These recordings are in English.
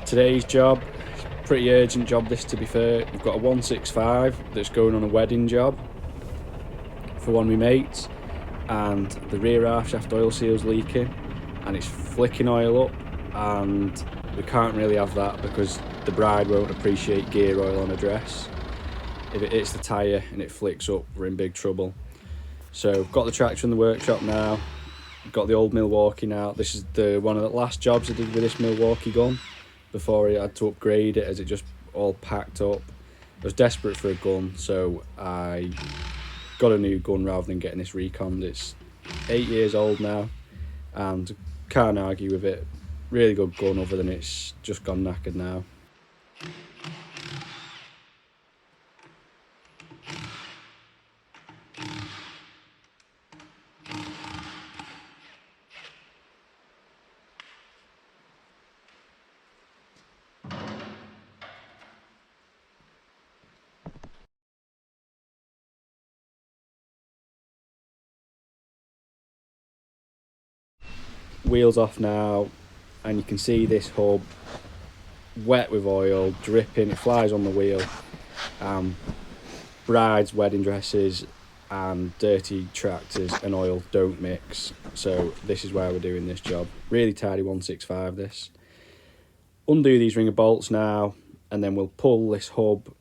Today's job, pretty urgent job this to be fair. We've got a 165 that's going on a wedding job for one of my mates, and the rear half shaft oil seal's leaking and it's flicking oil up, and we can't really have that because the bride won't appreciate gear oil on a dress. If it hits the tyre and it flicks up, we're in big trouble. So got the tractor in the workshop now, got the old Milwaukee now. This is one of the last jobs I did with this Milwaukee gun before I had to upgrade it as it just all packed up. I was desperate for a gun, so I got a new gun rather than getting this reconned. It's 8 years old now and can't argue with it. Really good gun, other than it's just gone knackered now. Wheels off now, and you can see this hub wet with oil, dripping. It flies on the wheel. Brides, wedding dresses and dirty tractors and oil don't mix, so this is why we're doing this job. Really tidy 165 this. Undo these ringer bolts now, and then we'll pull this hub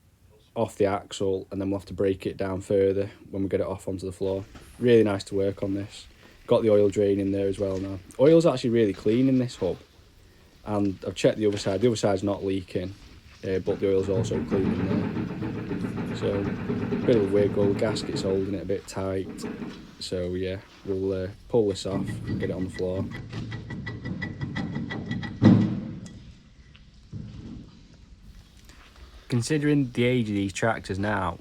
off the axle, and then we'll have to break it down further when we get it off onto the floor. Really nice to work on this. Got the oil drain in there as well now. Oil's actually really clean in this hub, and I've checked the other side. The other side's not leaking, but the oil's also clean in there. So a bit of a wiggle, the gasket's holding it a bit tight. So yeah, we'll pull this off and get it on the floor. Considering the age of these tractors now,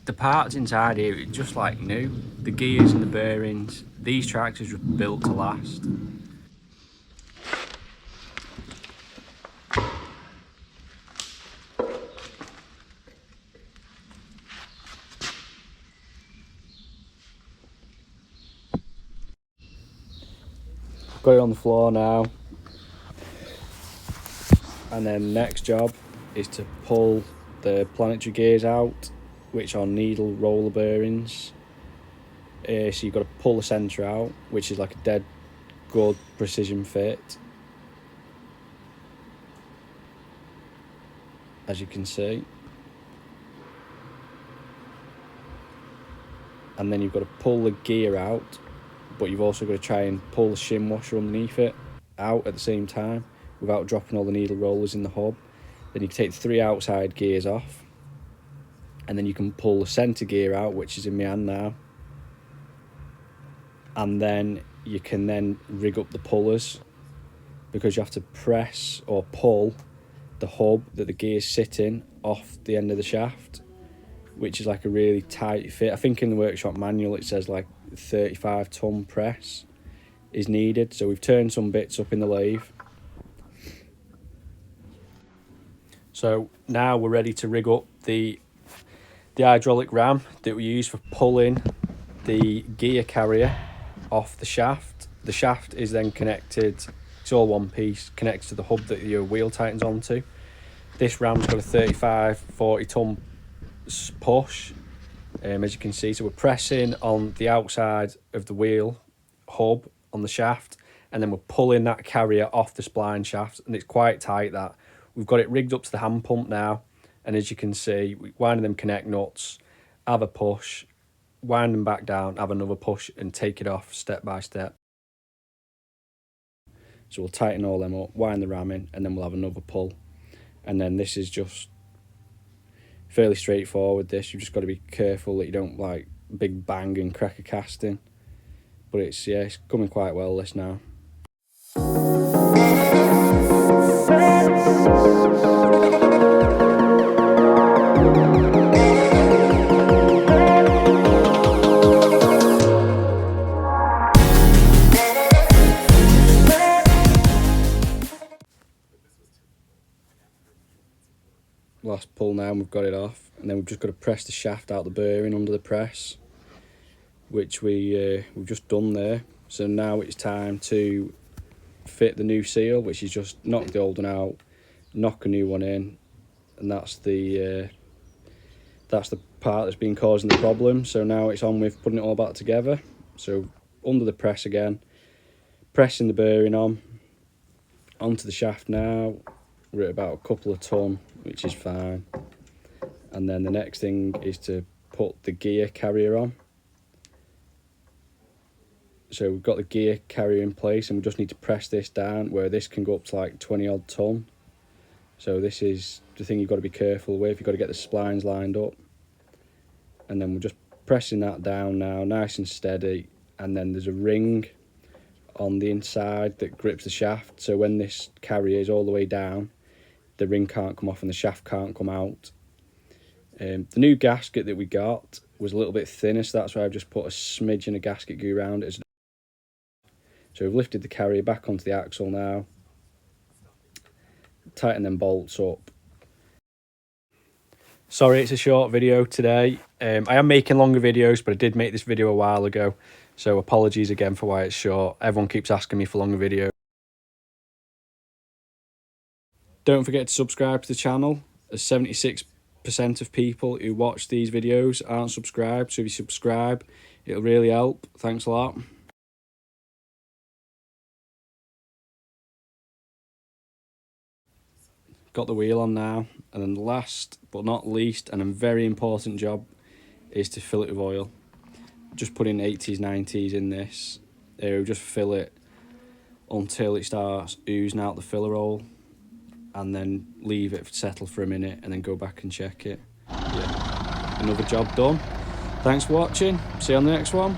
the parts inside here are just like new. The gears and the bearings, these tractors were built to last. Got it on the floor now, and then next job is to pull the planetary gears out, which are needle roller bearings. So you've got to pull the centre out, which is like a dead good precision fit, as you can see. And then you've got to pull the gear out, but you've also got to try and pull the shim washer underneath it out at the same time without dropping all the needle rollers in the hub. Then you can take the 3 outside gears off, and then you can pull the centre gear out, which is in my hand now. And then you can then rig up the pullers, because you have to press or pull the hub that the gears sit in off the end of the shaft, which is like a really tight fit. I think in the workshop manual it says like 35-ton press is needed. So we've turned some bits up in the lathe. So now we're ready to rig up the hydraulic ram that we use for pulling the gear carrier off the shaft. The shaft is then connected, it's all one piece, connected to the hub that your wheel tightens onto. This ram's got a 35-40-ton push, as you can see. So we're pressing on the outside of the wheel hub on the shaft, and then we're pulling that carrier off the spline shaft, and it's quite tight that. We've got it rigged up to the hand pump now, and as you can see, we wind them connect nuts, have a push, wind them back down, have another push, and take it off step by step. So we'll tighten all them up, wind the ram in, and then we'll have another pull. And then this is just fairly straightforward. This, you've just got to be careful that you don't like big bang and crack a casting. But it's, yeah, it's coming quite well this now. Last pull now, and we've got it off, and then we've just got to press the shaft out the bearing under the press, which we've just done there. So now it's time to fit the new seal, which is just knock the old one out, knock a new one in, and that's the part that's been causing the problem. So now it's on with putting it all back together. So under the press again, pressing the bearing onto the shaft now. We're at about a couple of ton, which is fine. And then the next thing is to put the gear carrier on. So we've got the gear carrier in place, and we just need to press this down, where this can go up to like 20 odd ton. So this is the thing you've got to be careful with. You've got to get the splines lined up. And then we're just pressing that down now, nice and steady. And then there's a ring on the inside that grips the shaft. So when this carrier is all the way down, the ring can't come off and the shaft can't come out. The new gasket that we got was a little bit thinner, so that's why I've just put a smidgen of gasket glue around it. So we've lifted the carrier back onto the axle now, tighten them bolts up. Sorry, it's a short video today. I am making longer videos, but I did make this video a while ago, so apologies again for why it's short. Everyone keeps asking me for longer videos. Don't forget to subscribe to the channel, as 76% of people who watch these videos aren't subscribed, so if you subscribe, it'll really help. Thanks a lot. Got the wheel on now, and then the last but not least and a very important job is to fill it with oil. Just put in 80s, 90s in this. Just fill it until it starts oozing out the filler hole, and then leave it settle for a minute and then go back and check it. Yeah, another job done. Thanks for watching. See you on the next one.